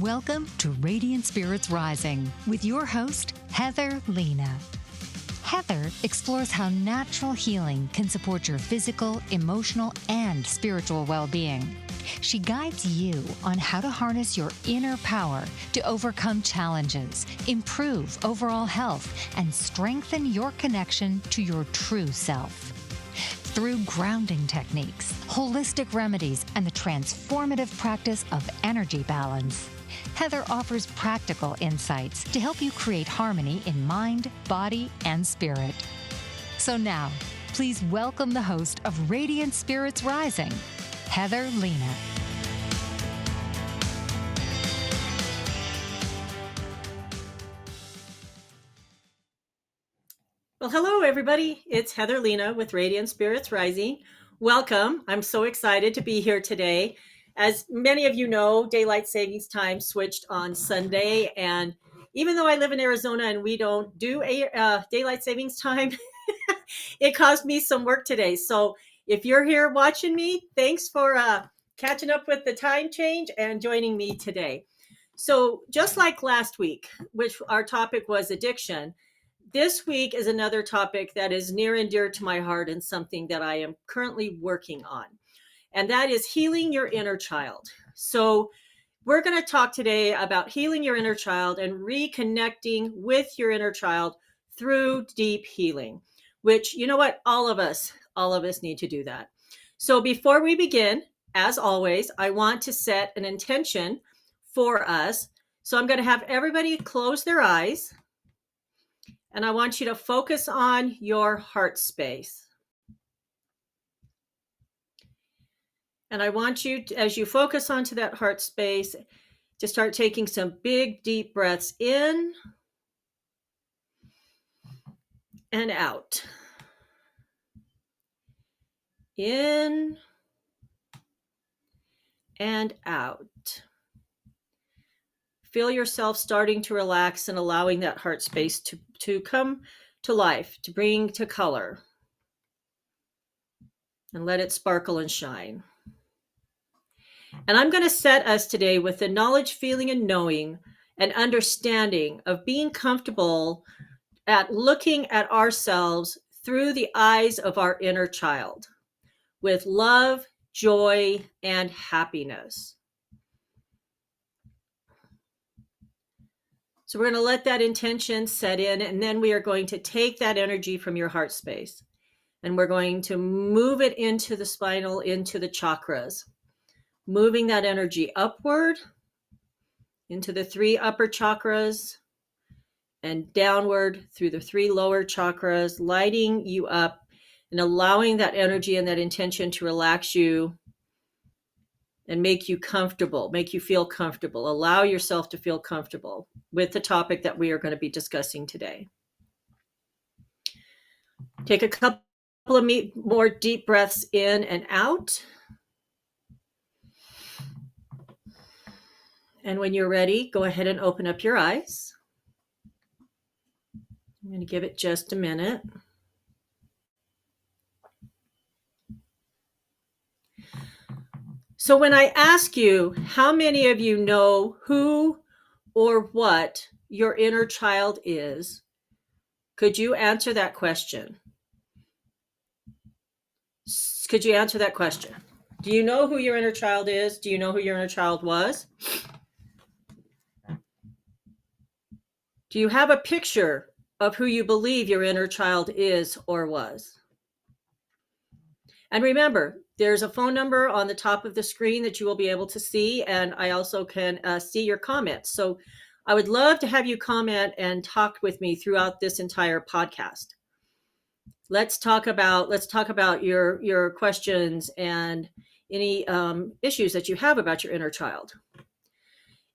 Welcome to Radiant Spirits Rising with your host, Heather Lena. Heather explores how natural healing can support your physical, emotional, and spiritual well-being. She guides you on how to harness your inner power to overcome challenges, improve overall health, and strengthen your connection to your true self. Through grounding techniques, holistic remedies, and the transformative practice of energy balance, Heather offers practical insights to help you create harmony in mind, body, and spirit. So now, please welcome the host of Radiant Spirits Rising, Heather Lena. Well, hello, everybody. It's Heather Lena with Radiant Spirits Rising. Welcome. I'm so excited to be here today. As many of you know, daylight savings time switched on Sunday. And even though I live in Arizona and we don't do a daylight savings time, it caused me some work today. So if you're here watching me, thanks for catching up with the time change and joining me today. So just like last week, which our topic was addiction, this week is another topic that is near and dear to my heart and something that I am currently working on. And that is healing your inner child. So we're going to talk today about healing your inner child and reconnecting with your inner child through deep healing, which, you know what, all of us need to do that. So before we begin, as always, I want to set an intention for us. So I'm going to have everybody close their eyes. And I want you to focus on your heart space. And I want you, as you focus onto that heart space, to start taking some big, deep breaths in and out. In and out. Feel yourself starting to relax and allowing that heart space to come to life, to bring to color. And let it sparkle and shine. And I'm going to set us today with the knowledge, feeling, and knowing and understanding of being comfortable at looking at ourselves through the eyes of our inner child with love, joy, and happiness. So we're going to let that intention set in, and then we are going to take that energy from your heart space and we're going to move it into the spinal, into the chakras. Moving that energy upward into the 3 upper chakras and downward through the 3 lower chakras, lighting you up and allowing that energy and that intention to relax you and make you comfortable, make you feel comfortable. Allow yourself to feel comfortable with the topic that we are going to be discussing today. Take a couple of more deep breaths in and out. And when you're ready, go ahead and open up your eyes. I'm going to give it just a minute. So when I ask you, how many of you know who or what your inner child is, could you answer that question? Could you answer that question? Do you know who your inner child is? Do you know who your inner child was? Do you have a picture of who you believe your inner child is or was? And remember, there's a phone number on the top of the screen that you will be able to see, and I also can see your comments. So I would love to have you comment and talk with me throughout this entire podcast. Let's talk about your questions and any issues that you have about your inner child.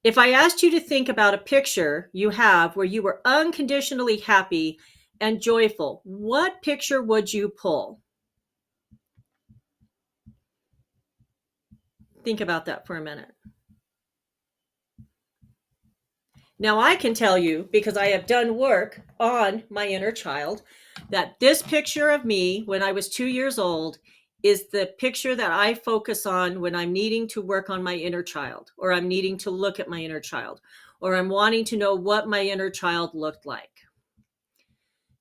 If I asked you to think about a picture you have where you were unconditionally happy and joyful, what picture would you pull? Think about that for a minute. Now I can tell you, because I have done work on my inner child, that this picture of me when I was 2 years old is the picture that I focus on when I'm needing to work on my inner child, or I'm needing to look at my inner child, or I'm wanting to know what my inner child looked like.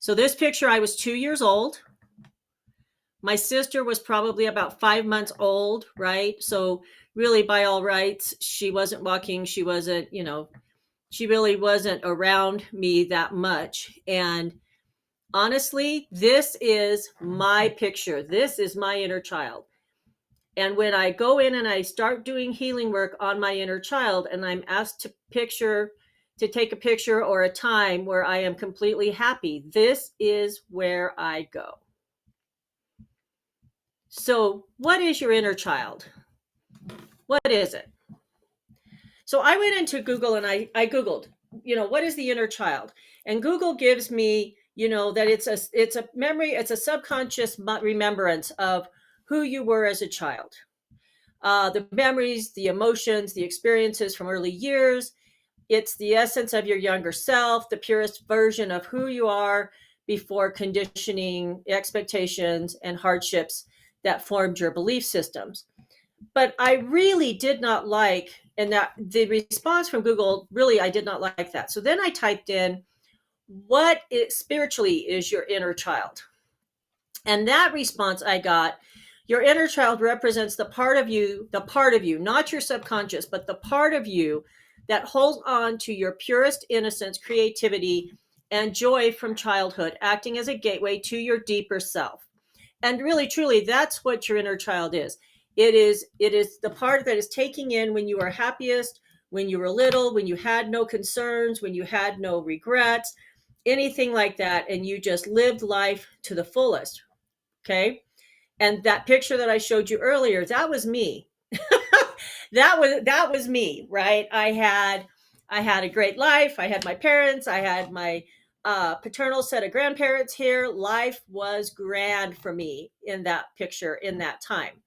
So this picture, I was 2 years old. My sister was probably about 5 months old, right? So really, by all rights, she wasn't walking. She wasn't, she really wasn't around me that much. And honestly, this is my picture. This is my inner child. And when I go in and I start doing healing work on my inner child, and I'm asked to take a picture or a time where I am completely happy, this is where I go. So, what is your inner child? What is it? So I went into Google and I Googled, what is the inner child? And Google gives me, that it's a memory, it's a subconscious remembrance of who you were as a child. The memories, the emotions, the experiences from early years. It's the essence of your younger self, the purest version of who you are before conditioning, expectations, and hardships that formed your belief systems. But I really did not like, and that the response from Google, really, I did not like that. So then I typed in, what spiritually is your inner child? And that response I got, your inner child represents the part of you, not your subconscious, but the part of you that holds on to your purest innocence, creativity, and joy from childhood, acting as a gateway to your deeper self. And really, truly, that's what your inner child is. It is the part that is taking in when you are happiest, when you were little, when you had no concerns, when you had no regrets, anything like that, and you just lived life to the fullest. Okay. And that picture that I showed you earlier, that was me. that was me, right? I had a great life. I had my parents. I had my paternal set of grandparents here. Life was grand for me in that picture, in that time.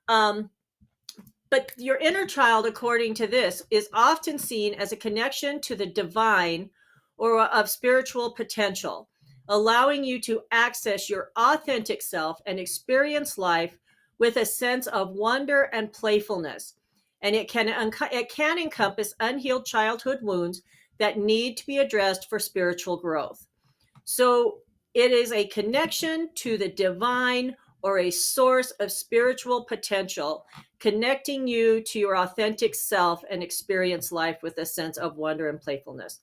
But your inner child, according to this, is often seen as a connection to the divine or of spiritual potential, allowing you to access your authentic self and experience life with a sense of wonder and playfulness. And it can encompass unhealed childhood wounds that need to be addressed for spiritual growth. So it is a connection to the divine or a source of spiritual potential, connecting you to your authentic self and experience life with a sense of wonder and playfulness.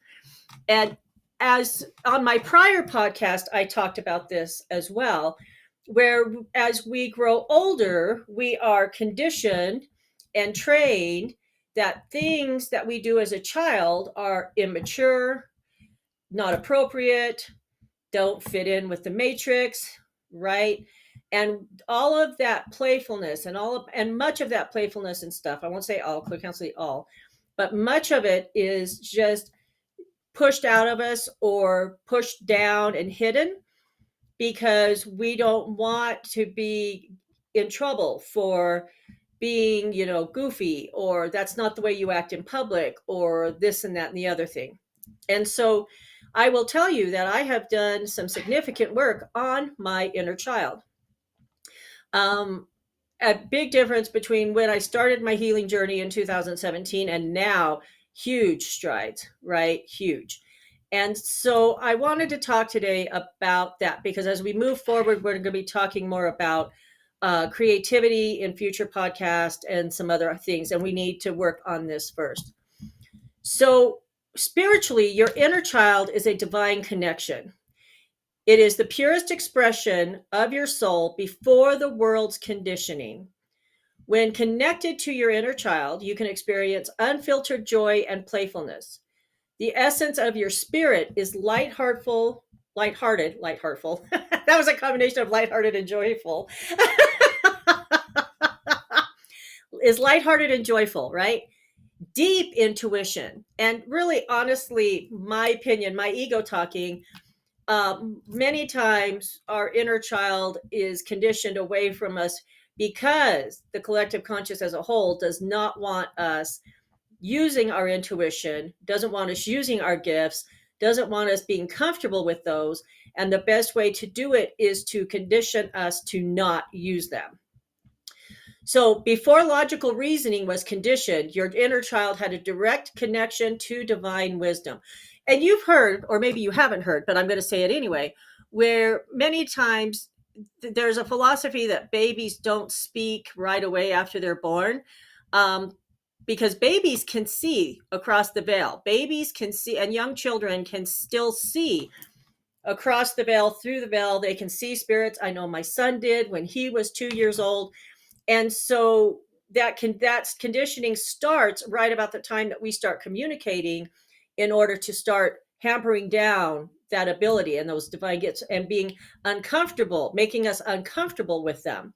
And as on my prior podcast, I talked about this as well, where as we grow older, we are conditioned and trained that things that we do as a child are immature, not appropriate, don't fit in with the matrix, right? And all of that playfulness and much of that playfulness and stuff, I won't say all, I can't say all, but much of it is just pushed out of us or pushed down and hidden because we don't want to be in trouble for being, goofy, or that's not the way you act in public, or this and that and the other thing. And so I will tell you that I have done some significant work on my inner child. A big difference between when I started my healing journey in 2017 and now, huge strides, right? Huge. And so I wanted to talk today about that because as we move forward, we're going to be talking more about creativity in future podcasts and some other things. And we need to work on this first. So spiritually, your inner child is a divine connection. It is the purest expression of your soul before the world's conditioning. When connected to your inner child, you can experience unfiltered joy and playfulness. The essence of your spirit is lighthearted. That was a combination of lighthearted and joyful. Is lighthearted and joyful, right? Deep intuition. And really, honestly, my opinion, my ego talking, many times our inner child is conditioned away from us because the collective conscious as a whole does not want us using our intuition, doesn't want us using our gifts, doesn't want us being comfortable with those. And the best way to do it is to condition us to not use them. So before logical reasoning was conditioned, your inner child had a direct connection to divine wisdom. And you've heard, or maybe you haven't heard, but I'm going to say it anyway, where many times there's a philosophy that babies don't speak right away after they're born, because babies can see across the veil. Babies can see, and young children can still see across the veil, through the veil. They can see spirits. I know my son did when he was 2 years old. And so that conditioning starts right about the time that we start communicating, in order to start hampering down that ability and those divine gifts, and being uncomfortable, making us uncomfortable with them.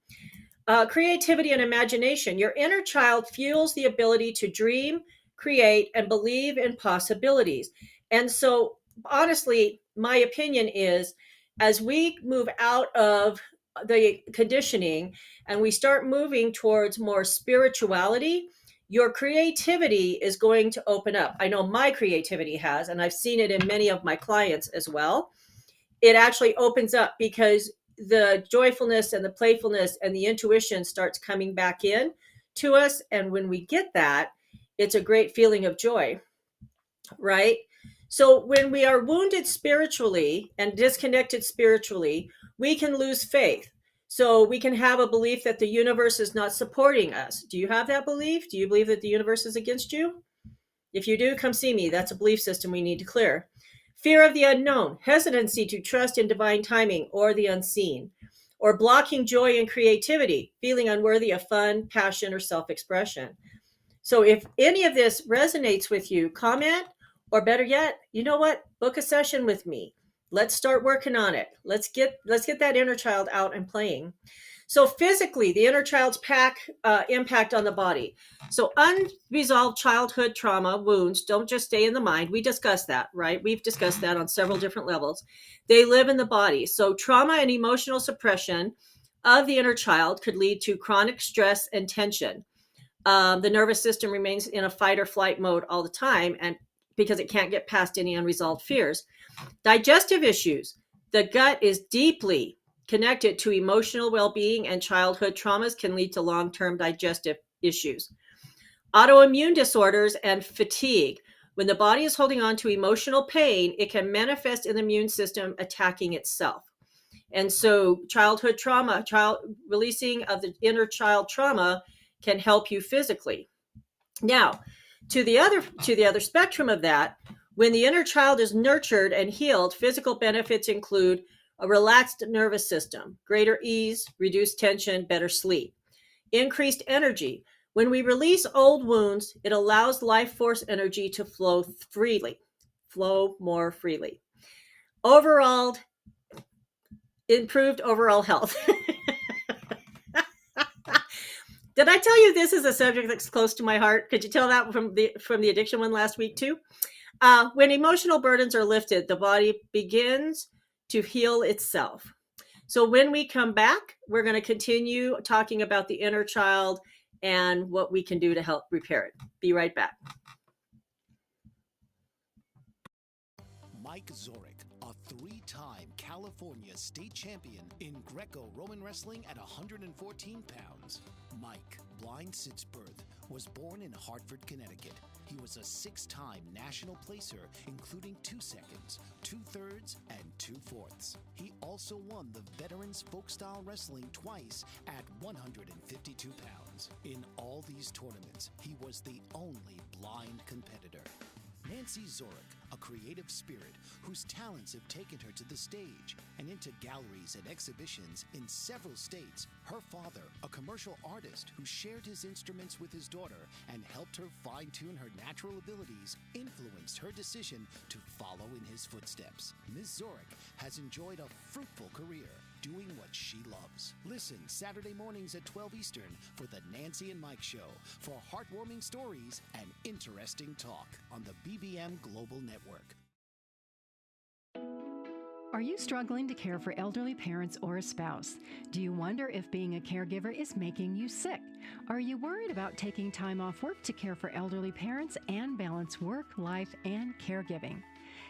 Creativity and imagination. Your inner child fuels the ability to dream, create, and believe in possibilities. And so, honestly, my opinion is, as we move out of the conditioning and we start moving towards more spirituality, your creativity is going to open up. I know my creativity has, and I've seen it in many of my clients as well. It actually opens up because the joyfulness and the playfulness and the intuition starts coming back in to us. And when we get that, it's a great feeling of joy, right? So when we are wounded spiritually and disconnected spiritually, we can lose faith. So we can have a belief that the universe is not supporting us. Do you have that belief? Do you believe that the universe is against you? If you do, come see me. That's a belief system we need to clear. Fear of the unknown, hesitancy to trust in divine timing or the unseen, or blocking joy and creativity, feeling unworthy of fun, passion, or self-expression. So if any of this resonates with you, comment, or better yet, you know what? Book a session with me. Let's start working on it. Let's get that inner child out and playing. So physically, the inner child's impact on the body. So unresolved childhood trauma wounds don't just stay in the mind. We discussed that, right? We've discussed that on several different levels. They live in the body. So trauma and emotional suppression of the inner child could lead to chronic stress and tension. The nervous system remains in a fight or flight mode all the time, and because it can't get past any unresolved fears. Digestive issues. The gut is deeply connected to emotional well-being, and childhood traumas can lead to long-term digestive issues. Autoimmune disorders and fatigue. When the body is holding on to emotional pain, it can manifest in the immune system attacking itself. And so childhood trauma, releasing of the inner child trauma can help you physically. Now, to the other spectrum of that, when the inner child is nurtured and healed, physical benefits include a relaxed nervous system, greater ease, reduced tension, better sleep, increased energy. When we release old wounds, it allows life force energy to flow more freely. Overall, improved overall health. Did I tell you this is a subject that's close to my heart? Could you tell that from the addiction one last week too? When emotional burdens are lifted, the body begins to heal itself. So when we come back, we're going to continue talking about the inner child and what we can do to help repair it. Be right back. Mike Zorek, a three-time California state champion in Greco-Roman wrestling at 114 pounds. Mike, blind since birth, was born in Hartford, Connecticut. He was a six-time national placer, including 2 seconds, 2/3, and 2/4. He also won the Veterans Folk-Style Wrestling twice at 152 pounds. In all these tournaments, he was the only blind competitor. Nancy Zorek, a creative spirit whose talents have taken her to the stage and into galleries and exhibitions in several states. Her father, a commercial artist who shared his instruments with his daughter and helped her fine-tune her natural abilities, influenced her decision to follow in his footsteps. Ms. Zorek has enjoyed a fruitful career doing what she loves. Listen Saturday mornings at 12 Eastern for the Nancy and Mike Show for heartwarming stories and interesting talk on the BBM Global Network. Are you struggling to care for elderly parents or a spouse? Do you wonder if being a caregiver is making you sick? Are you worried about taking time off work to care for elderly parents and balance work, life, and caregiving?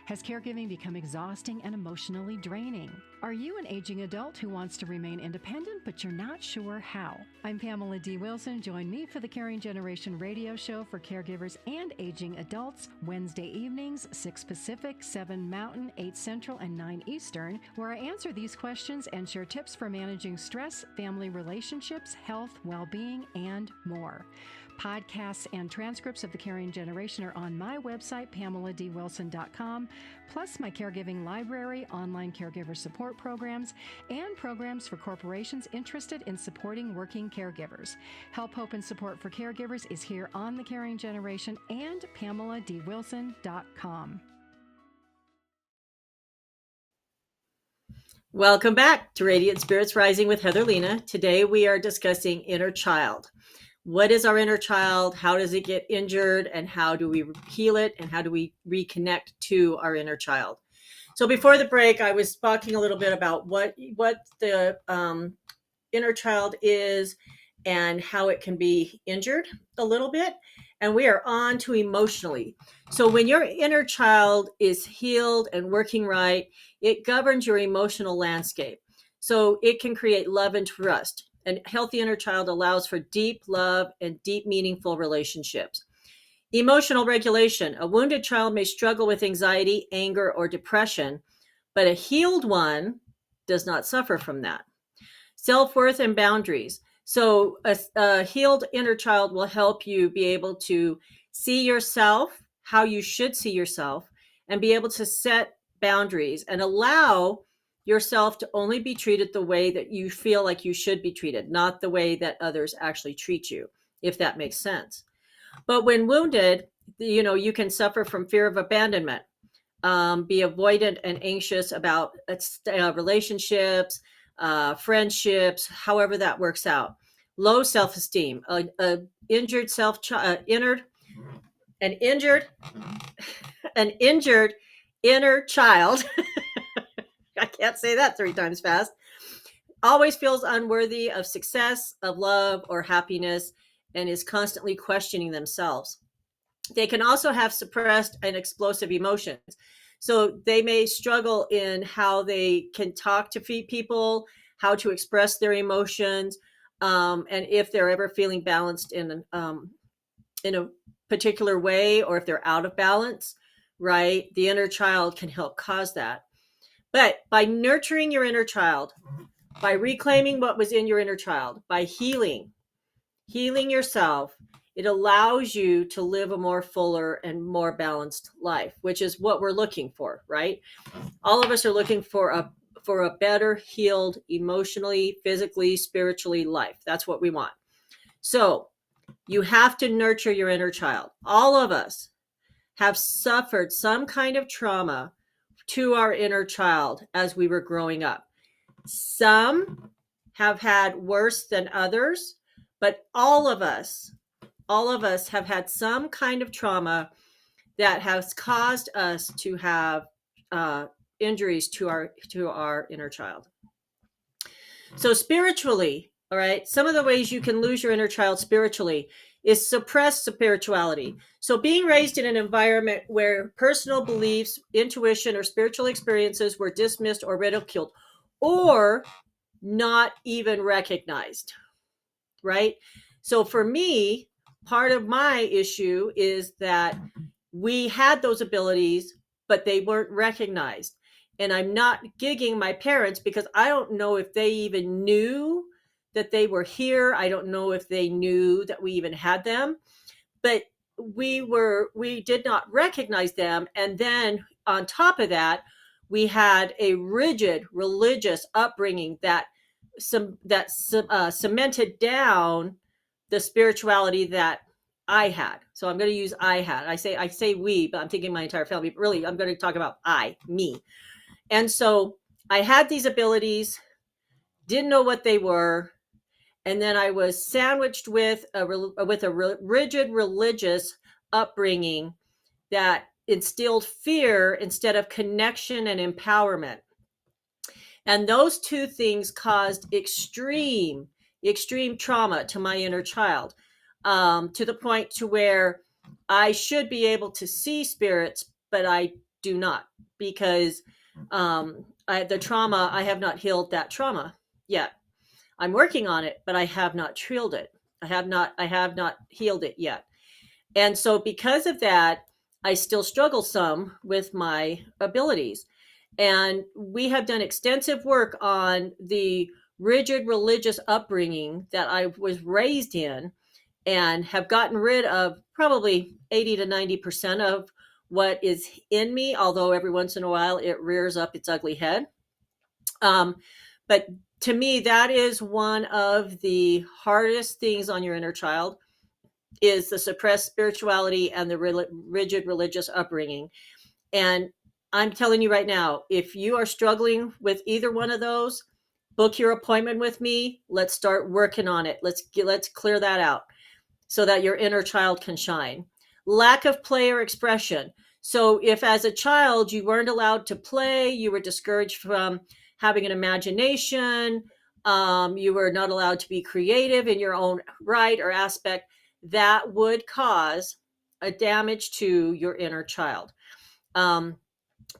Has caregiving become exhausting and emotionally draining? Are you an aging adult who wants to remain independent, but you're not sure how? I'm Pamela D. Wilson. Join me for the Caring Generation radio show for caregivers and aging adults, Wednesday evenings, 6 Pacific, 7 Mountain, 8 Central, and 9 Eastern, where I answer these questions and share tips for managing stress, family relationships, health, well-being, and more. Podcasts and transcripts of the Caring Generation are on my website, PamelaDWilson.com, plus my caregiving library, online caregiver support programs, and programs for corporations interested in supporting working caregivers. Help, hope, and support for caregivers is here on the Caring Generation and PamelaDWilson.com. Welcome back to Radiant Spirits Rising with Heather Lena. Today we are discussing inner child. What is our inner child? How does it get injured? And how do we heal it? And how do we reconnect to our inner child? So before the break, I was talking a little bit about what the inner child is and how it can be injured a little bit. And we are on to emotionally. So when your inner child is healed and working right, it governs your emotional landscape. So it can create love and trust. And healthy inner child allows for deep love and deep, meaningful relationships. Emotional regulation. A wounded child may struggle with anxiety, anger, or depression, but a healed one does not suffer from that. Self-worth and boundaries. So a healed inner child will help you be able to see yourself, how you should see yourself, and be able to set boundaries and allow yourself to only be treated the way that you feel like you should be treated, not the way that others actually treat you, if that makes sense. But when wounded, you can suffer from fear of abandonment, be avoidant and anxious about relationships, friendships, however that works out. Low self-esteem, an injured inner child. I can't say that 3 times fast. Always feels unworthy of success, of love, or happiness, and is constantly questioning themselves. They can also have suppressed and explosive emotions. So they may struggle in how they can talk to people, how to express their emotions, and if they're ever feeling balanced in a particular way, or if they're out of balance, right? The inner child can help cause that. But by nurturing your inner child, by reclaiming what was in your inner child, by healing yourself, it allows you to live a more fuller and more balanced life, which is what we're looking for, right? All of us are looking for a better healed emotionally, physically, spiritually life. That's what we want. So you have to nurture your inner child. All of us have suffered some kind of trauma to our inner child as we were growing up. Some have had worse than others, but all of us have had some kind of trauma that has caused us to have injuries to our inner child. So spiritually, all right, some of the ways you can lose your inner child spiritually is suppressed spirituality. So being raised in an environment where personal beliefs, intuition, or spiritual experiences were dismissed or ridiculed, or not even recognized, right? So for me, part of my issue is that we had those abilities, but they weren't recognized. And I'm not gigging my parents because I don't know if they even knew that they were here. I don't know if they knew that we even had them, but we did not recognize them. And then on top of that, we had a rigid religious upbringing that cemented down the spirituality that I had. So I'm going to use I had. I say we, but I'm thinking my entire family. But really, I'm going to talk about me. And so I had these abilities, didn't know what they were, and then I was sandwiched with a rigid religious upbringing that instilled fear instead of connection and empowerment. And those two things caused extreme trauma to my inner child, to the point to where I should be able to see spirits, but I do not, because the trauma, I have not healed that trauma yet. I'm working on it, but I have not healed it. I have not healed it yet. And so because of that, I still struggle some with my abilities. And we have done extensive work on the rigid religious upbringing that I was raised in, and have gotten rid of probably 80 to 90% of what is in me, although every once in a while it rears up its ugly head. But to me, that is one of the hardest things on your inner child, is the suppressed spirituality and the rigid religious upbringing. And I'm telling you right now, if you are struggling with either one of those, book your appointment with me. Let's start working on it. Let's clear that out so that your inner child can shine. Lack of play or expression. So if as a child you weren't allowed to play, you were discouraged from having an imagination, you were not allowed to be creative in your own right or aspect, that would cause a damage to your inner child.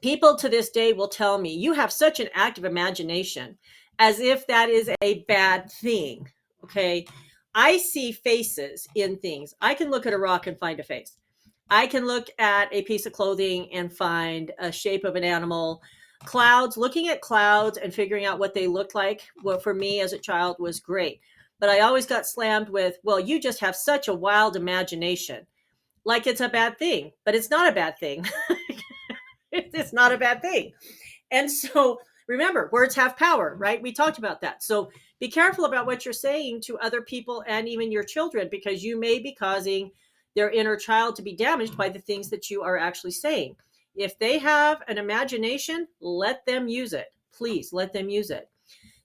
People to this day will tell me, you have such an active imagination, as if that is a bad thing. Okay. I see faces in things. I can look at a rock and find a face. I can look at a piece of clothing and find a shape of an animal. Clouds, looking at clouds and figuring out what they look like, what for me as a child was great. But I always got slammed with, well, you just have such a wild imagination. Like it's a bad thing, but it's not a bad thing. It's not a bad thing. And so remember, words have power, right? We talked about that. So be careful about what you're saying to other people and even your children, because you may be causing their inner child to be damaged by the things that you are actually saying. If they have an imagination, let them use it. Please let them use it.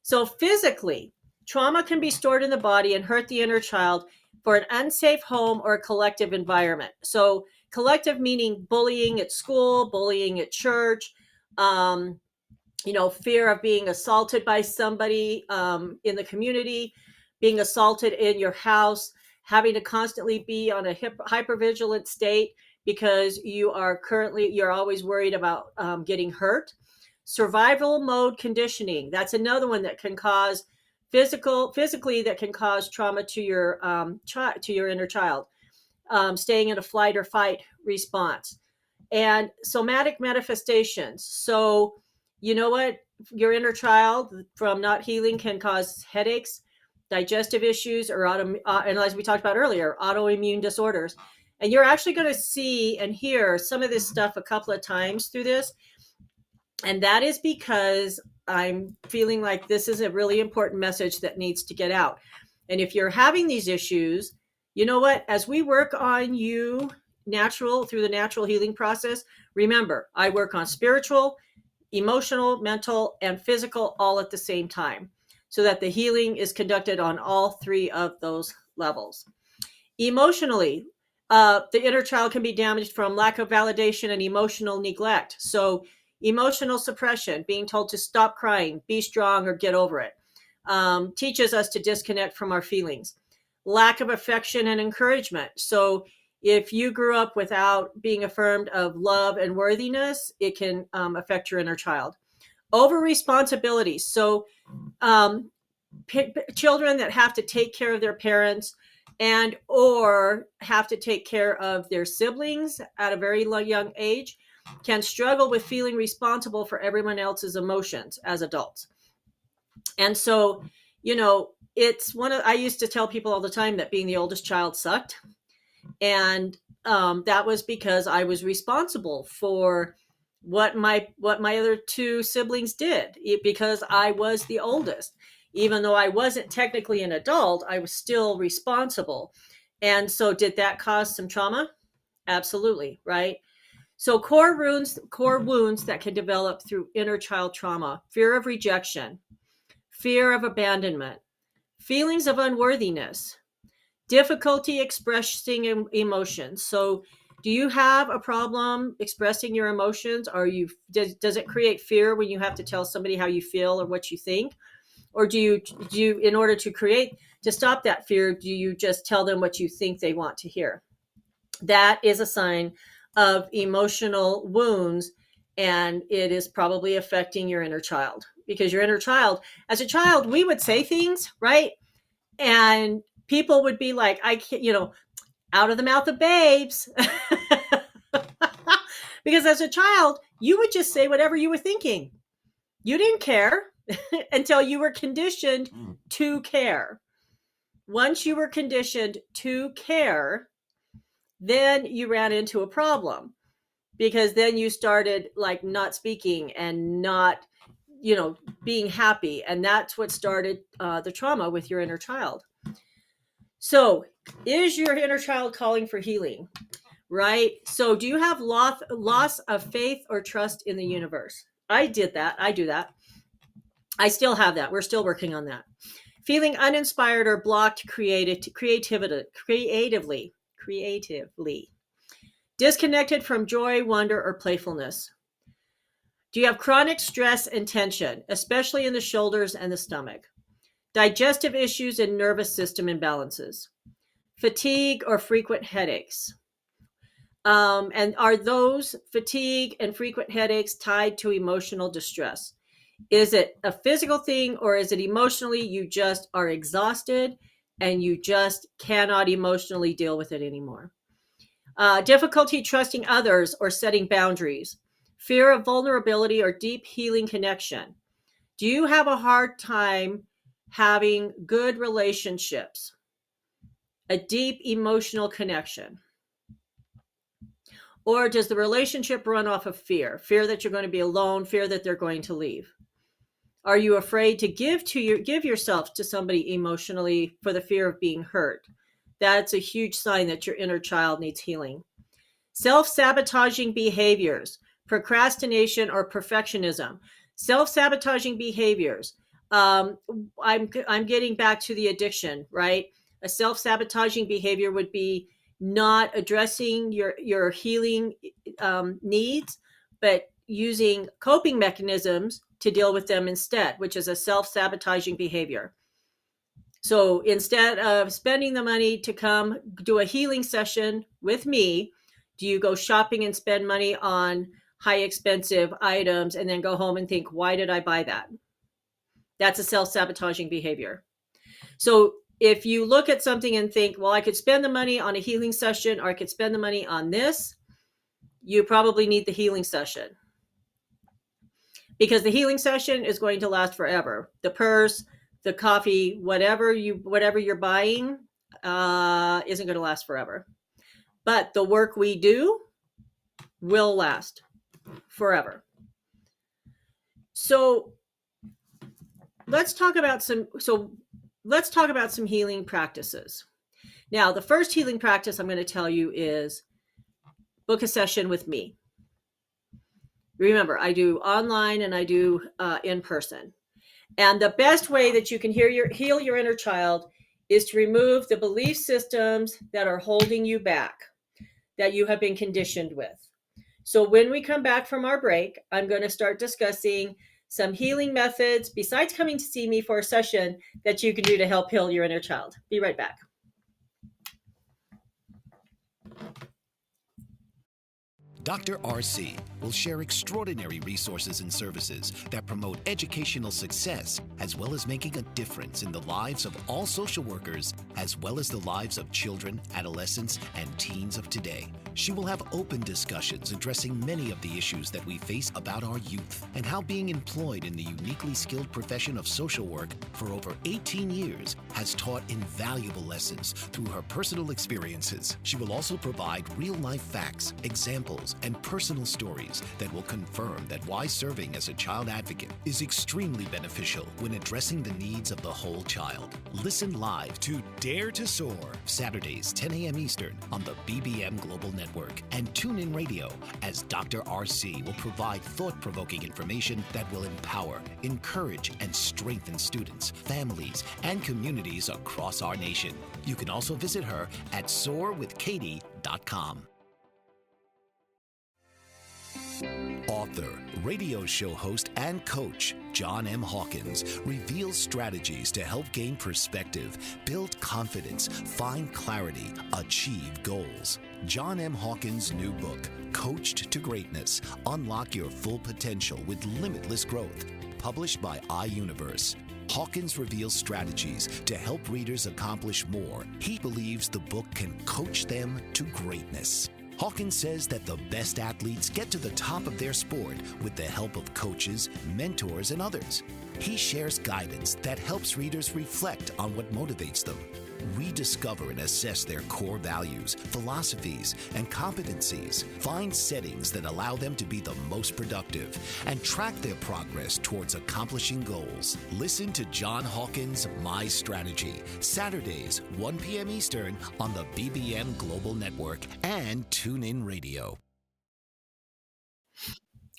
So physically, trauma can be stored in the body and hurt the inner child for an unsafe home or a collective environment. So collective meaning bullying at school, bullying at church, fear of being assaulted by somebody in the community, being assaulted in your house, having to constantly be on a hypervigilant state because you're always worried about getting hurt. Survival mode conditioning, that's another one that can cause physically that can cause trauma to your inner child. Staying in a flight or fight response. And somatic manifestations. So, you know what? Your inner child from not healing can cause headaches, digestive issues, or and as we talked about earlier, autoimmune disorders. And you're actually going to see and hear some of this stuff a couple of times through this. And that is because I'm feeling like this is a really important message that needs to get out. And if you're having these issues, you know what? As we work on you through the natural healing process, remember, I work on spiritual, emotional, mental, and physical all at the same time, so that the healing is conducted on all three of those levels. Emotionally, the inner child can be damaged from lack of validation and emotional neglect. So emotional suppression, being told to stop crying, be strong, or get over it, teaches us to disconnect from our feelings. Lack of affection and encouragement. So if you grew up without being affirmed of love and worthiness, it can affect your inner child. Over responsibility. So children that have to take care of their parents and or have to take care of their siblings at a very young age can struggle with feeling responsible for everyone else's emotions as adults. And so, I used to tell people all the time that being the oldest child sucked. And that was because I was responsible for what my other two siblings did, because I was the oldest. Even though I wasn't technically an adult, I was still responsible. And so did that cause some trauma? Absolutely, right? So core wounds that can develop through inner child trauma: fear of rejection, fear of abandonment, feelings of unworthiness, difficulty expressing emotions. So do you have a problem expressing your emotions? Does it create fear when you have to tell somebody how you feel or what you think? Or do you, in order to stop that fear, do you just tell them what you think they want to hear? That is a sign of emotional wounds and it is probably affecting your inner child, because your inner child, as a child, we would say things, right? And people would be like, I can't, out of the mouth of babes. Because as a child, you would just say whatever you were thinking. You didn't care until you were conditioned to care. Once you were conditioned to care, then you ran into a problem, because then you started like not speaking and not, being happy. And that's what started the trauma with your inner child. So is your inner child calling for healing? Right? So do you have loss of faith or trust in the universe? I did that. I do that. I still have that. We're still working on that. Feeling uninspired or blocked creatively. Disconnected from joy, wonder, or playfulness. Do you have chronic stress and tension, especially in the shoulders and the stomach? Digestive issues and nervous system imbalances. Fatigue or frequent headaches. And are those fatigue and frequent headaches tied to emotional distress? Is it a physical thing, or is it emotionally? You just are exhausted and you just cannot emotionally deal with it anymore. Difficulty trusting others or setting boundaries. Fear of vulnerability or deep healing connection. Do you have a hard time having good relationships? A deep emotional connection? Or does the relationship run off of fear? Fear that you're going to be alone, fear that they're going to leave. Are you afraid to give yourself to somebody emotionally for the fear of being hurt? That's a huge sign that your inner child needs healing. Self-sabotaging behaviors, procrastination or perfectionism. Self-sabotaging behaviors. I'm getting back to the addiction, right? A self-sabotaging behavior would be not addressing your healing needs, but using coping mechanisms to deal with them instead, which is a self-sabotaging behavior. So instead of spending the money to come do a healing session with me, do you go shopping and spend money on high expensive items and then go home and think, why did I buy that? That's a self-sabotaging behavior. So if you look at something and think, well, I could spend the money on a healing session, or I could spend the money on this, you probably need the healing session. Because the healing session is going to last forever. The purse, the coffee, whatever you're buying isn't going to last forever. But the work we do will last forever. So let's talk about some healing practices. Now, the first healing practice I'm going to tell you is book a session with me. Remember, I do online and I do in person. And the best way that you can heal your inner child is to remove the belief systems that are holding you back, that you have been conditioned with. So when we come back from our break, I'm going to start discussing some healing methods besides coming to see me for a session that you can do to help heal your inner child. Be right back. Dr. RC will share extraordinary resources and services that promote educational success, as well as making a difference in the lives of all social workers, as well as the lives of children, adolescents, and teens of today. She will have open discussions addressing many of the issues that we face about our youth and how being employed in the uniquely skilled profession of social work for over 18 years has taught invaluable lessons through her personal experiences. She will also provide real-life facts, examples, and personal stories that will confirm that why serving as a child advocate is extremely beneficial when addressing the needs of the whole child. Listen live to Dare to Soar, Saturdays, 10 a.m. Eastern on the BBM Global Network, and tune in radio as Dr. RC will provide thought-provoking information that will empower, encourage, and strengthen students, families, and communities across our nation. You can also visit her at soarwithkatie.com. Author, radio show host, and coach John M. Hawkins reveals strategies to help gain perspective, build confidence, find clarity, achieve goals. John M. Hawkins' new book, Coached to Greatness, Unlock Your Full Potential with Limitless Growth, published by iUniverse. Hawkins reveals strategies to help readers accomplish more. He believes the book can coach them to greatness. Hawkins says that the best athletes get to the top of their sport with the help of coaches, mentors, and others. He shares guidance that helps readers reflect on what motivates them, rediscover and assess their core values, philosophies, and competencies, find settings that allow them to be the most productive, and track their progress towards accomplishing goals. Listen to John Hawkins' My Strategy, Saturdays, 1 p.m. Eastern on the BBM Global Network and TuneIn Radio.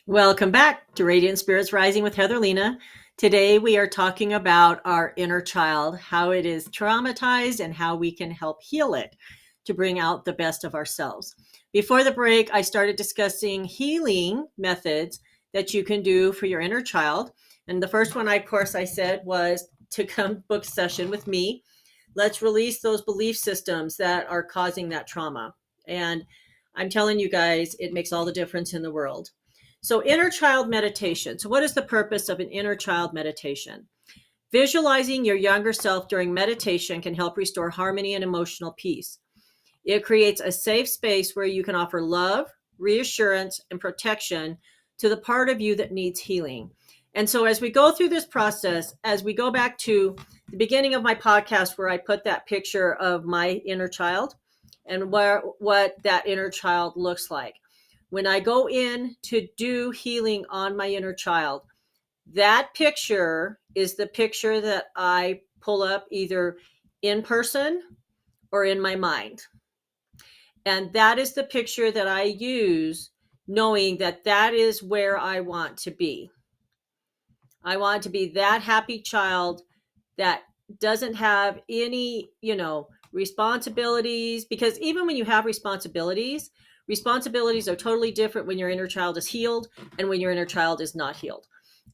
Welcome back to Radiant Spirits Rising with Heather Lena. Today we are talking about our inner child, how it is traumatized and how we can help heal it to bring out the best of ourselves. Before the break, I started discussing healing methods that you can do for your inner child. And the first one, of course, I said was to come book session with me. Let's release those belief systems that are causing that trauma. And I'm telling you guys, it makes all the difference in the world. So inner child meditation. So what is the purpose of an inner child meditation? Visualizing your younger self during meditation can help restore harmony and emotional peace. It creates a safe space where you can offer love, reassurance, and protection to the part of you that needs healing. And so as we go through this process, as we go back to the beginning of my podcast where I put that picture of my inner child and what that inner child looks like. When I go in to do healing on my inner child, that picture is the picture that I pull up either in person or in my mind. And that is the picture that I use, knowing that that is where I want to be. I want to be that happy child that doesn't have any, responsibilities, because even when you have responsibilities are totally different when your inner child is healed and when your inner child is not healed.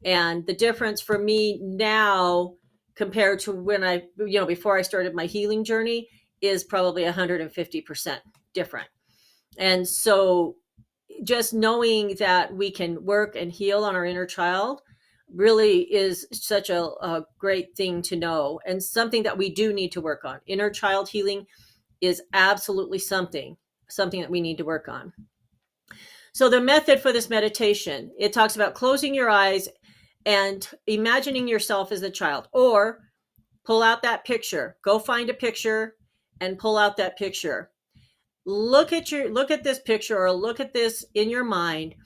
And the difference for me now compared to when before I started my healing journey is probably 150% different. And so just knowing that we can work and heal on our inner child really is such a great thing to know, and something that we do need to work on. Inner child healing is absolutely something that we need to work on. So the method for this meditation, it talks about closing your eyes and imagining yourself as a child, or pull out that picture. Go find a picture and pull out that picture. Look at this picture, or look at this in your mind,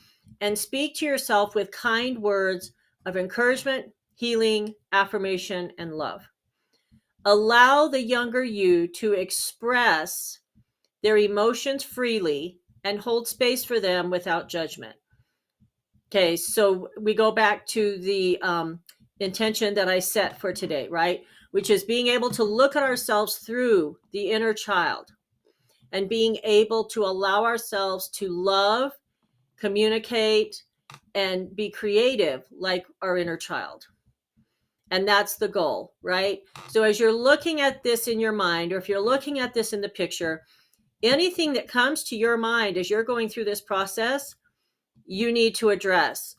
and speak to yourself with kind words of encouragement, healing, affirmation, and love. Allow the younger you to express their emotions freely and hold space for them without judgment. Okay, so we go back to the intention that I set for today, right? Which is being able to look at ourselves through the inner child and being able to allow ourselves to love, communicate, and be creative like our inner child. And that's the goal, right? So as you're looking at this in your mind, or if you're looking at this in the picture, anything that comes to your mind as you're going through this process, you need to address.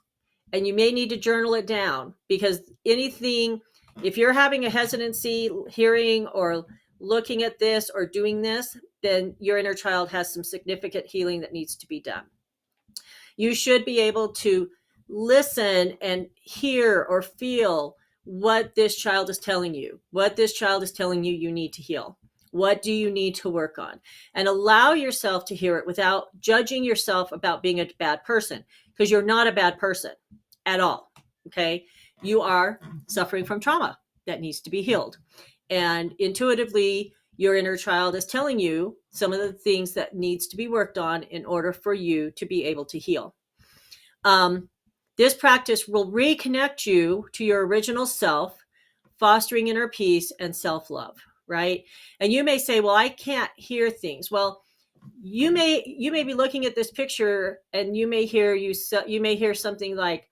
And you may need to journal it down, because anything, if you're having a hesitancy hearing or looking at this or doing this, then your inner child has some significant healing that needs to be done. You should be able to listen and hear or feel what this child is telling you, you need to heal. What do you need to work on? And allow yourself to hear it without judging yourself about being a bad person, because you're not a bad person at all. Okay. You are suffering from trauma that needs to be healed. And intuitively, your inner child is telling you some of the things that needs to be worked on in order for you to be able to heal. This practice will reconnect you to your original self, fostering inner peace and self-love, right? And you may say, well, I can't hear things. Well, you may be looking at this picture, and you may hear something like,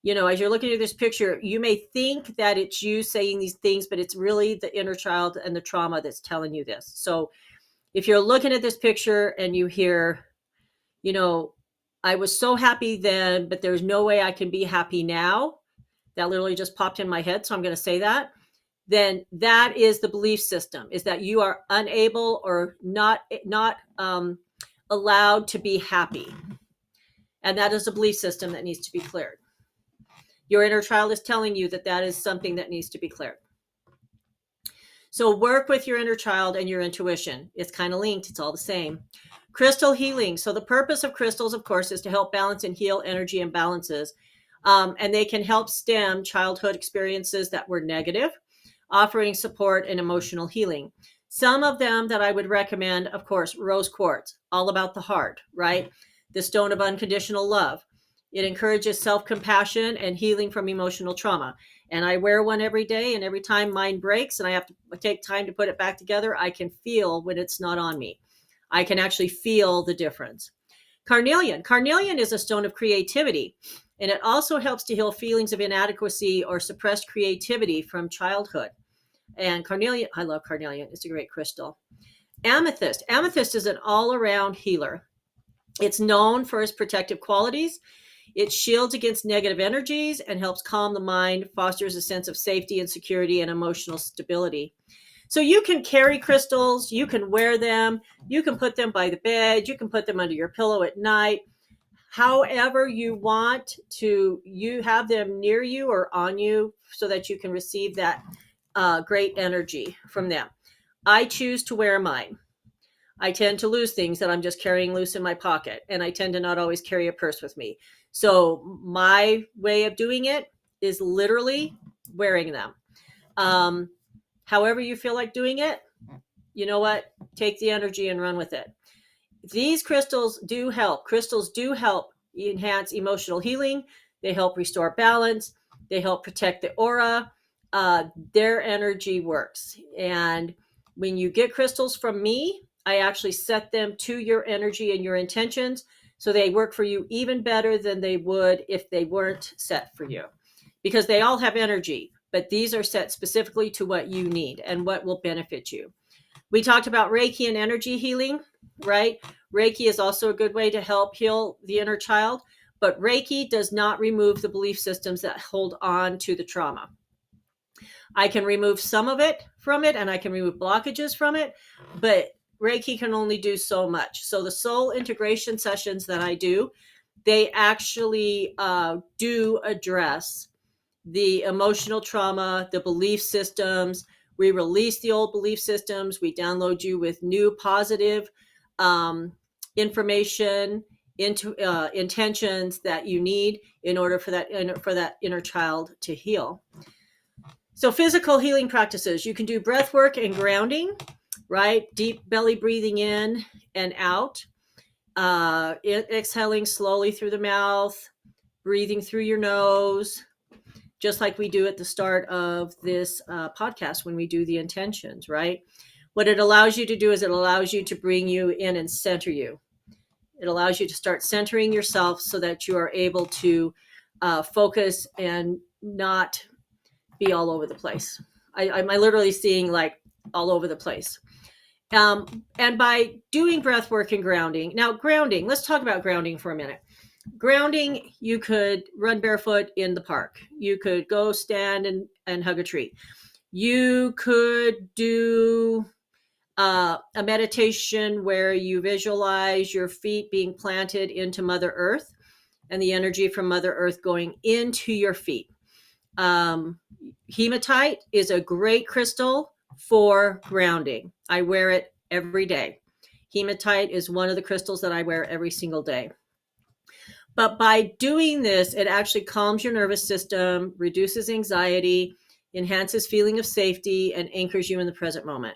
as you're looking at this picture, you may think that it's you saying these things, but it's really the inner child and the trauma that's telling you this. So if you're looking at this picture and you hear, I was so happy then, but there's no way I can be happy now. That literally just popped in my head, so I'm going to say that. Then that is the belief system, is that you are unable or not allowed to be happy. And that is a belief system that needs to be cleared. Your inner child is telling you that that is something that needs to be cleared. So work with your inner child and your intuition. It's kind of linked. It's all the same. Crystal healing. So the purpose of crystals, of course, is to help balance and heal energy imbalances. And they can help stem childhood experiences that were negative, offering support and emotional healing. Some of them that I would recommend, of course, rose quartz, all about the heart, right? The stone of unconditional love. It encourages self-compassion and healing from emotional trauma. And I wear one every day, and every time mine breaks and I have to take time to put it back together, I can feel when it's not on me. I can actually feel the difference. Carnelian. Carnelian is a stone of creativity, and it also helps to heal feelings of inadequacy or suppressed creativity from childhood. And carnelian, I love carnelian. It's a great crystal. Amethyst. Amethyst is an all-around healer. It's known for its protective qualities. It shields against negative energies and helps calm the mind, fosters a sense of safety and security and emotional stability. So you can carry crystals, you can wear them, you can put them by the bed, you can put them under your pillow at night. However you want to, you have them near you or on you so that you can receive that great energy from them. I choose to wear mine. I tend to lose things that I'm just carrying loose in my pocket, and I tend to not always carry a purse with me. So my way of doing it is literally wearing them. However you feel like doing it, you know what? Take the energy and run with it. These crystals do help. Crystals do help enhance emotional healing. They help restore balance. They help protect the aura. Their energy works. And when you get crystals from me, I actually set them to your energy and your intentions, so they work for you even better than they would if they weren't set for you, because they all have energy, but these are set specifically to what you need and what will benefit you. We talked about Reiki and energy healing, right? Reiki is also a good way to help heal the inner child, but Reiki does not remove the belief systems that hold on to the trauma. I can remove some of it from it, and I can remove blockages from it, but Reiki can only do so much. So the soul integration sessions that I do, they actually do address the emotional trauma, the belief systems. We release the old belief systems. We download you with new positive information, into intentions that you need in order for that inner child to heal. So physical healing practices, you can do breath work and grounding, right? Deep belly breathing in and out, exhaling slowly through the mouth, breathing through your nose, just like we do at the start of this podcast when we do the intentions, right? What it allows you to do is it allows you to bring you in and center you. It allows you to start centering yourself so that you are able to focus and not be all over the place. I'm literally seeing like all over the place. And by doing breath work and grounding, now grounding, let's talk about grounding for a minute. Grounding, you could run barefoot in the park. You could go stand and hug a tree. You could do a meditation where you visualize your feet being planted into Mother Earth and the energy from Mother Earth going into your feet. Hematite is a great crystal for grounding. I wear it every day. Hematite is one of the crystals that I wear every single day. But by doing this, it actually calms your nervous system, reduces anxiety, enhances feeling of safety, and anchors you in the present moment.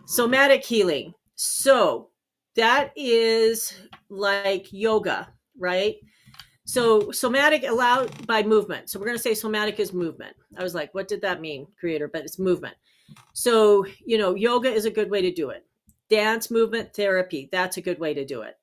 Somatic healing. So that is like yoga, right? So somatic allowed by movement. So we're going to say somatic is movement. I was like, what did that mean, creator? But it's movement. So, yoga is a good way to do it. Dance movement therapy, that's a good way to do it.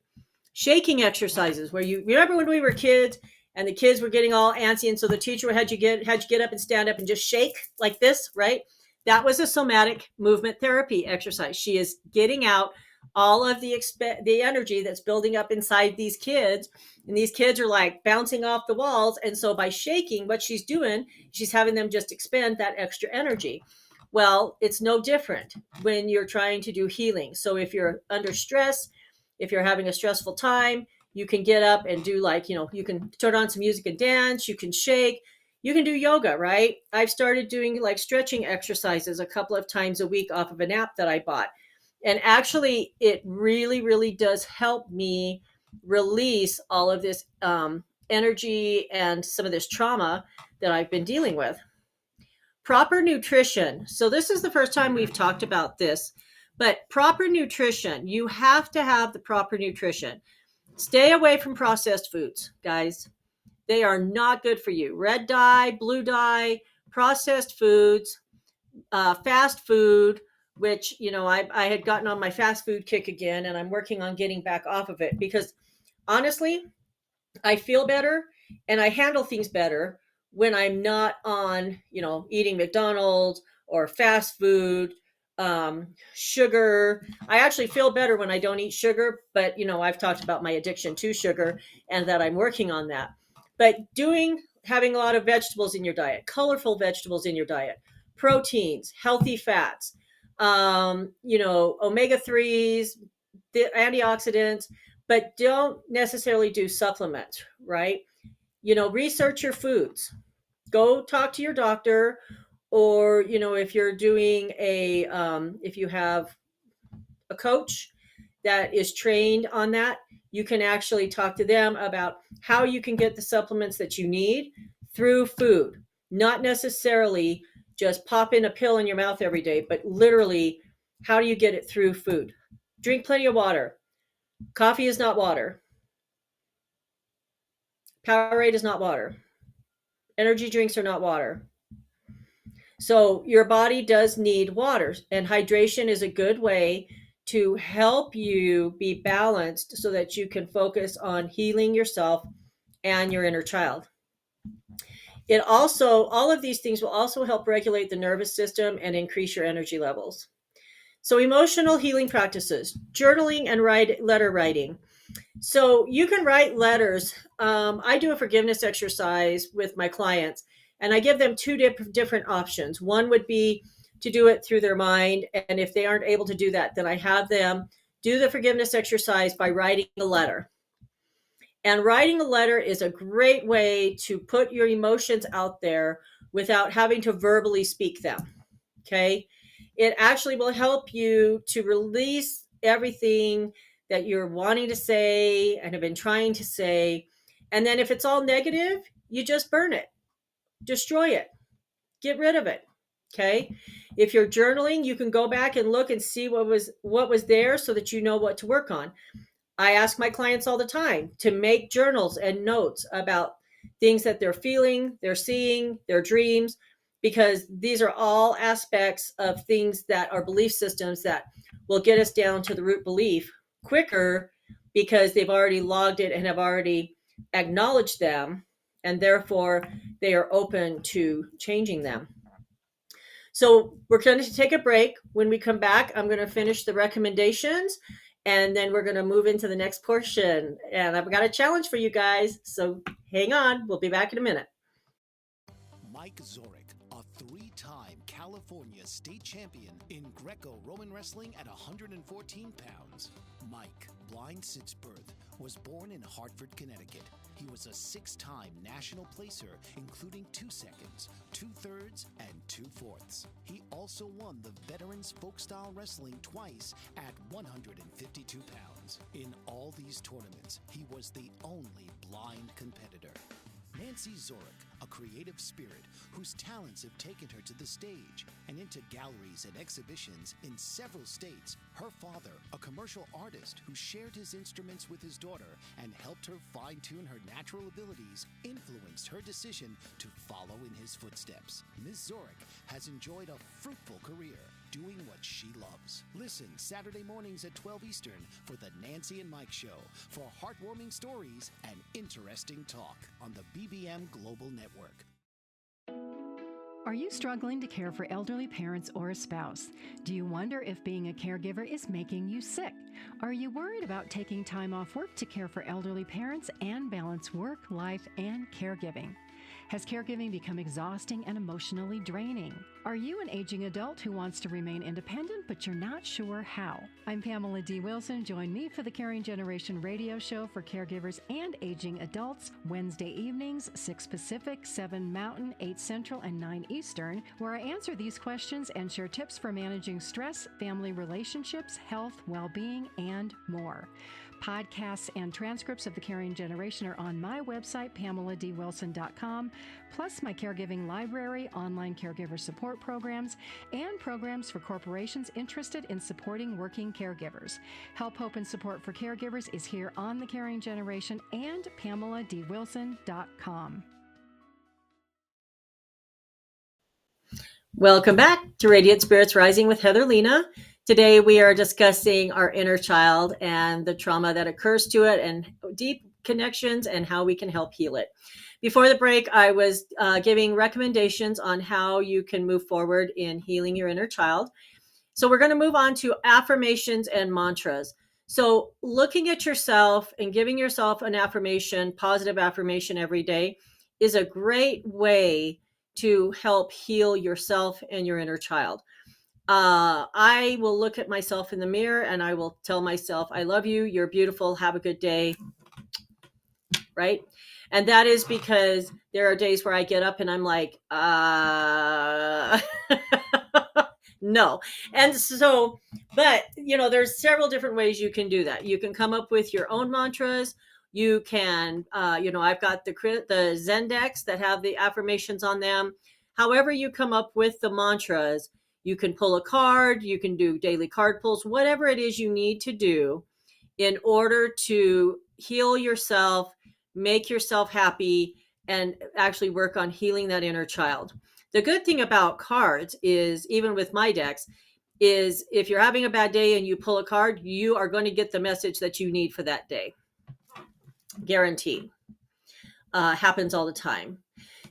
Shaking exercises, where you remember when we were kids and the kids were getting all antsy, and so the teacher had you get up and stand up and just shake like this, right? That was a somatic movement therapy exercise. She is getting out all of the energy that's building up inside these kids, and these kids are like bouncing off the walls. And so by shaking, what she's doing, she's having them just expend that extra energy. Well, it's no different when you're trying to do healing. So if you're under stress, if you're having a stressful time, you can get up and do, like, you can turn on some music and dance, you can shake, you can do yoga, right? I've started doing like stretching exercises a couple of times a week off of an app that I bought. And actually, it really, really does help me release all of this energy and some of this trauma that I've been dealing with. Proper nutrition. So this is the first time we've talked about this, but proper nutrition, you have to have the proper nutrition. Stay away from processed foods, guys. They are not good for you. Red dye, blue dye, processed foods, fast food, which, I had gotten on my fast food kick again, and I'm working on getting back off of it because honestly, I feel better and I handle things better when I'm not on, eating McDonald's or fast food, sugar. I actually feel better when I don't eat sugar, but I've talked about my addiction to sugar and that I'm working on that. But having a lot of vegetables in your diet, colorful vegetables in your diet, proteins, healthy fats, omega-3s, the antioxidants, but don't necessarily do supplements, right? Research your foods. Go talk to your doctor, or if you're doing if you have a coach that is trained on that, you can actually talk to them about how you can get the supplements that you need through food, not necessarily just pop in a pill in your mouth every day, but literally, how do you get it through food? Drink plenty of water. Coffee is not water. Powerade is not water. Energy drinks are not water. So your body does need water, and hydration is a good way to help you be balanced so that you can focus on healing yourself and your inner child. All of these things will also help regulate the nervous system and increase your energy levels. So emotional healing practices, journaling and letter writing. So you can write letters. I do a forgiveness exercise with my clients, and I give them two different options. One would be to do it through their mind. And if they aren't able to do that, then I have them do the forgiveness exercise by writing a letter. And writing a letter is a great way to put your emotions out there without having to verbally speak them. Okay. It actually will help you to release everything that you're wanting to say and have been trying to say. And then if it's all negative, you just burn it, destroy it, get rid of it. Okay. If you're journaling, you can go back and look and see what was there so that you know what to work on. I ask my clients all the time to make journals and notes about things that they're feeling, they're seeing, their dreams, because these are all aspects of things that are belief systems that will get us down to the root belief quicker because they've already logged it and have already acknowledged them, and therefore they are open to changing them. So we're going to take a break. When we come back, I'm going to finish the recommendations, and then we're going to move into the next portion. And I've got a challenge for you guys, so hang on. We'll be back in a minute. Mike Zorek, a three-time California state champion in Greco-Roman wrestling at 114 pounds. Mike, blind since birth, was born in Hartford, Connecticut. He was a six-time national placer, including 2 seconds, 2/3, and 2/4. He also won the Veterans Folk-Style Wrestling twice at 152 pounds. In all these tournaments, he was the only blind competitor. Nancy Zorek, a creative spirit whose talents have taken her to the stage and into galleries and exhibitions in several states. Her father, a commercial artist who shared his instruments with his daughter and helped her fine-tune her natural abilities, influenced her decision to follow in his footsteps. Ms. Zorek has enjoyed a fruitful career. doing what she loves. Listen Saturday mornings at 12 Eastern for the Nancy and Mike Show for heartwarming stories and interesting talk on the BBM Global Network. Are you struggling to care for elderly parents or a spouse? Do you wonder if being a caregiver is making you sick? Are you worried about taking time off work to care for elderly parents and balance work, life, and caregiving? Has caregiving become exhausting and emotionally draining? Are you an aging adult who wants to remain independent, but you're not sure how? I'm Pamela D. Wilson. Join me for the Caring Generation radio show for caregivers and aging adults, Wednesday evenings, 6 Pacific, 7 Mountain, 8 Central, and 9 Eastern, where I answer these questions and share tips for managing stress, family relationships, health, well-being, and more. Podcasts and transcripts of the Caring Generation are on my website, PamelaDWilson.com, plus my caregiving library, online caregiver support programs, and programs for corporations interested in supporting working caregivers. Help, hope, and support for caregivers is here on the Caring Generation and PamelaDWilson.com. Welcome back to Radiant Spirits Rising with Heather Lena. Today we are discussing our inner child and the trauma that occurs to it and deep connections and how we can help heal it. Before the break, I was giving recommendations on how you can move forward in healing your inner child. So we're going to move on to affirmations and mantras. So looking at yourself and giving yourself an affirmation, positive affirmation every day is a great way to help heal yourself and your inner child. I will look at myself in the mirror and I will tell myself, I love you, you're beautiful, have a good day, right? And that is because there are days where I get up and I'm like, no. And so, but, there's several different ways you can do that. You can come up with your own mantras. You can, I've got the Zen decks that have the affirmations on them. However you come up with the mantras, you can pull a card, you can do daily card pulls, whatever it is you need to do in order to heal yourself, make yourself happy, and actually work on healing that inner child. The good thing about cards is, even with my decks, is if you're having a bad day and you pull a card, you are going to get the message that you need for that day. Guaranteed. Happens all the time.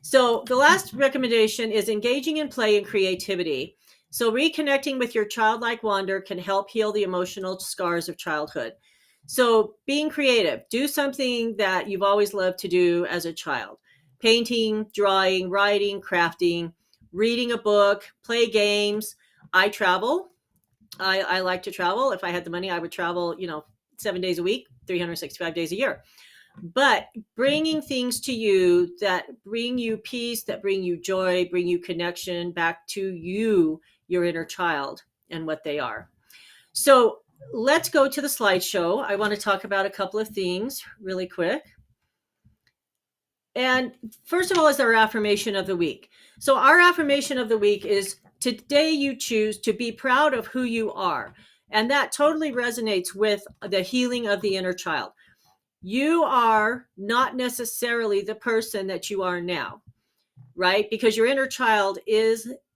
So the last recommendation is engaging in play and creativity. So reconnecting with your childlike wonder can help heal the emotional scars of childhood. So being creative, do something that you've always loved to do as a child. Painting, drawing, writing, crafting, reading a book, play games. I travel. I like to travel. If I had the money, I would travel, 7 days a week, 365 days a year. But bringing things to you that bring you peace, that bring you joy, bring you connection back to you, your inner child, and what they are. So let's go to the slideshow. I want to talk about a couple of things really quick. And first of all is our affirmation of the week. So our affirmation of the week is, today you choose to be proud of who you are. And that totally resonates with the healing of the inner child. You are not necessarily the person that you are now, right? Because your inner child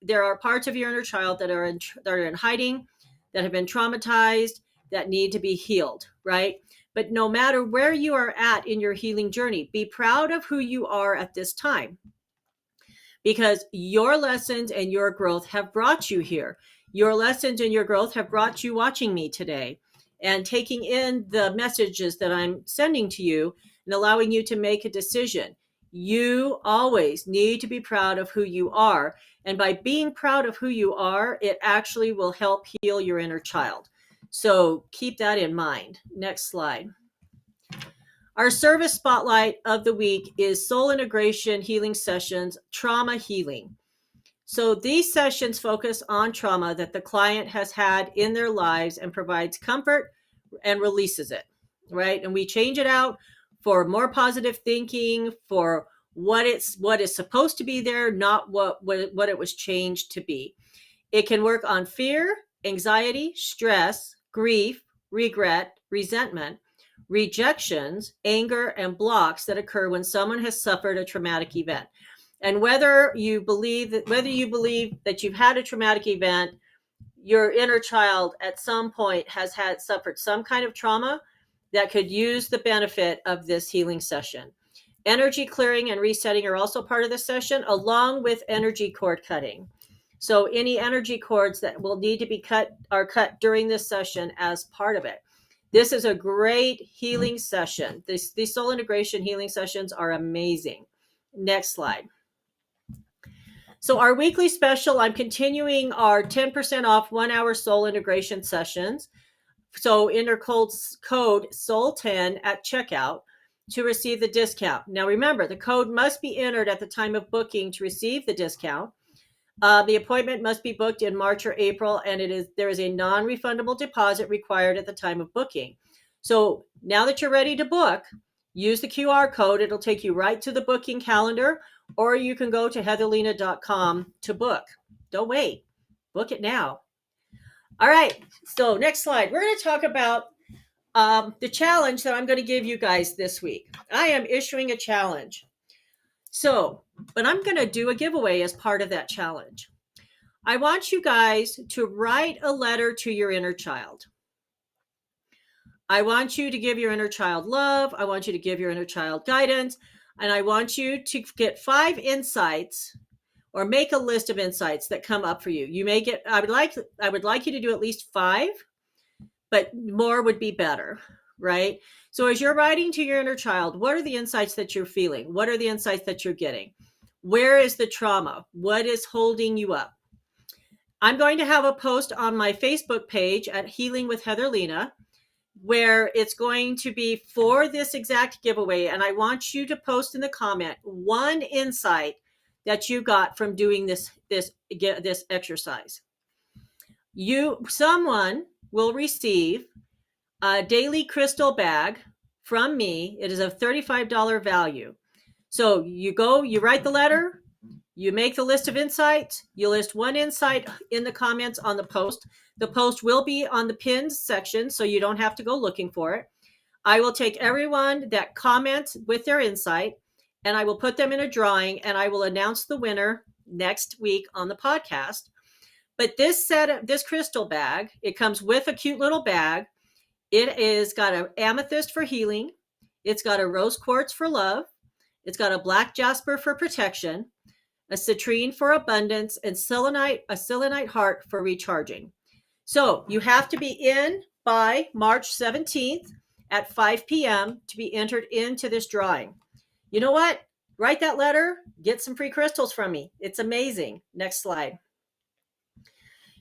there are parts of your inner child that are in hiding, that have been traumatized, that need to be healed, right? But no matter where you are at in your healing journey, be proud of who you are at this time, because your lessons and your growth have brought you here. Your lessons and your growth have brought you watching me today and taking in the messages that I'm sending to you and allowing you to make a decision. You always need to be proud of who you are. And by being proud of who you are, it actually will help heal your inner child. So keep that in mind. Next slide. Our service spotlight of the week is Soul Integration Healing Sessions, Trauma Healing. So these sessions focus on trauma that the client has had in their lives and provides comfort and releases it, right? And we change it out for more positive thinking, for what is supposed to be there, not what it was changed to be. It can work on fear, anxiety, stress, grief, regret, resentment, rejections, anger, and blocks that occur when someone has suffered a traumatic event. And whether you believe that you've had a traumatic event, your inner child at some point has suffered some kind of trauma that could use the benefit of this healing session. Energy clearing and resetting are also part of the session, along with energy cord cutting. So any energy cords that will need to be cut are cut during this session as part of it. This is a great healing session. These soul integration healing sessions are amazing. Next slide. So our weekly special, I'm continuing our 10% off 1 hour soul integration sessions. So enter code SOUL10 at checkout to receive the discount. Now remember, the code must be entered at the time of booking to receive the discount. The appointment must be booked in March or April, and there is a non-refundable deposit required at the time of booking. So now that you're ready to book, use the QR code. It'll take you right to the booking calendar, or you can go to heatherlena.com to book. Don't wait. Book it now. All right. So next slide. We're going to talk about the challenge that I'm going to give you guys this week. I am issuing a challenge. But I'm going to do a giveaway as part of that challenge. I want you guys to write a letter to your inner child. I want you to give your inner child love. I want you to give your inner child guidance. And I want you to get 5 insights, or make a list of insights that come up for you. You may get, I would like you to do at least 5, but more would be better, right? So as you're writing to your inner child, what are the insights that you're feeling? What are the insights that you're getting? Where is the trauma? What is holding you up? I'm going to have a post on my Facebook page at Healing with Heather Lena, where it's going to be for this exact giveaway. And I want you to post in the comment 1 insight that you got from doing this exercise. Someone will receive a daily crystal bag from me. It is of $35 value. So you write the letter, you make the list of insights, you list 1 insight in the comments on the post. The post will be on the pinned section, so you don't have to go looking for it. I will take everyone that comments with their insight, and I will put them in a drawing, and I will announce the winner next week on the podcast. But this crystal bag, it comes with a cute little bag. It is got an amethyst for healing. It's got a rose quartz for love. It's got a black jasper for protection, a citrine for abundance, and a selenite heart for recharging. So you have to be in by March 17th at 5 p.m. to be entered into this drawing. You know what? Write that letter, get some free crystals from me. It's amazing. Next slide.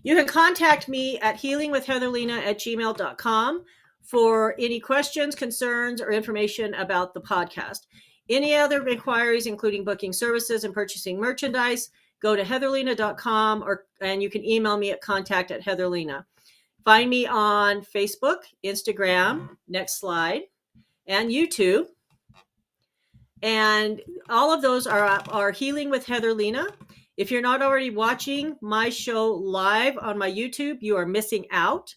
You can contact me at healingwithheatherlena@gmail.com for any questions, concerns, or information about the podcast. Any other inquiries, including booking services and purchasing merchandise, go to heatherlena.com, and you can email me at contact@heatherlena. Find me on Facebook, Instagram, next slide, and YouTube. And all of those are Healing with Heather Lena. If you're not already watching my show live on my YouTube, you are missing out.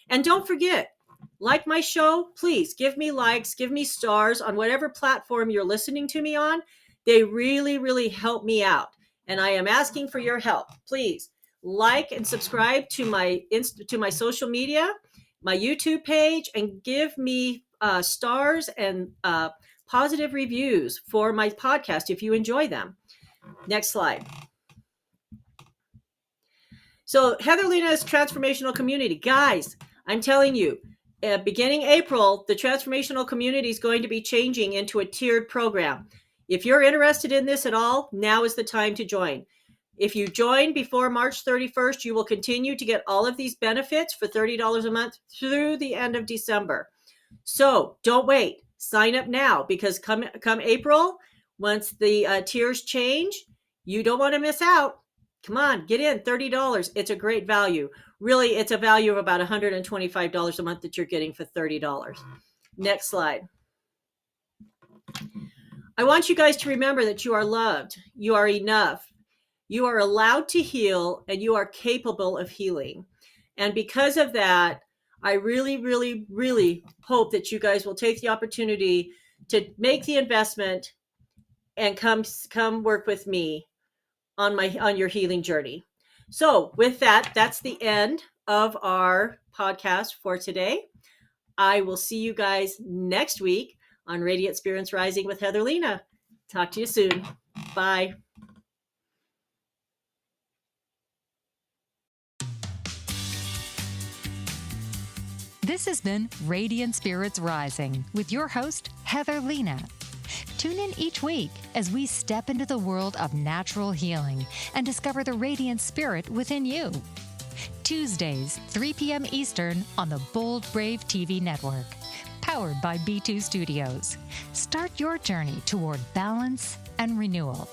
And don't forget, like my show, please give me likes, give me stars on whatever platform you're listening to me on. They really, really help me out. And I am asking for your help. Please like and subscribe to my social media, my YouTube page, and give me stars and positive reviews for my podcast if you enjoy them. Next slide. So Heather Lena's transformational community. Guys, I'm telling you, beginning April, the transformational community is going to be changing into a tiered program. If you're interested in this at all, now is the time to join. If you join before March 31st, you will continue to get all of these benefits for $30 a month through the end of December. So don't wait. Sign up now, because come April, once the tiers change, you don't want to miss out. Come on, get in, $30. It's a great value. Really, it's a value of about $125 a month that you're getting for $30. Next slide. I want you guys to remember that you are loved. You are enough. You are allowed to heal, and you are capable of healing. And because of that, I really, really, really hope that you guys will take the opportunity to make the investment and come work with me on your healing journey. So with that, that's the end of our podcast for today. I will see you guys next week on Radiant Spirits Rising with Heather Lena. Talk to you soon. Bye. This has been Radiant Spirits Rising with your host, Heather Lena. Tune in each week as we step into the world of natural healing and discover the radiant spirit within you. Tuesdays, 3 p.m. Eastern on the Bold Brave TV network, powered by B2 Studios. Start your journey toward balance and renewal.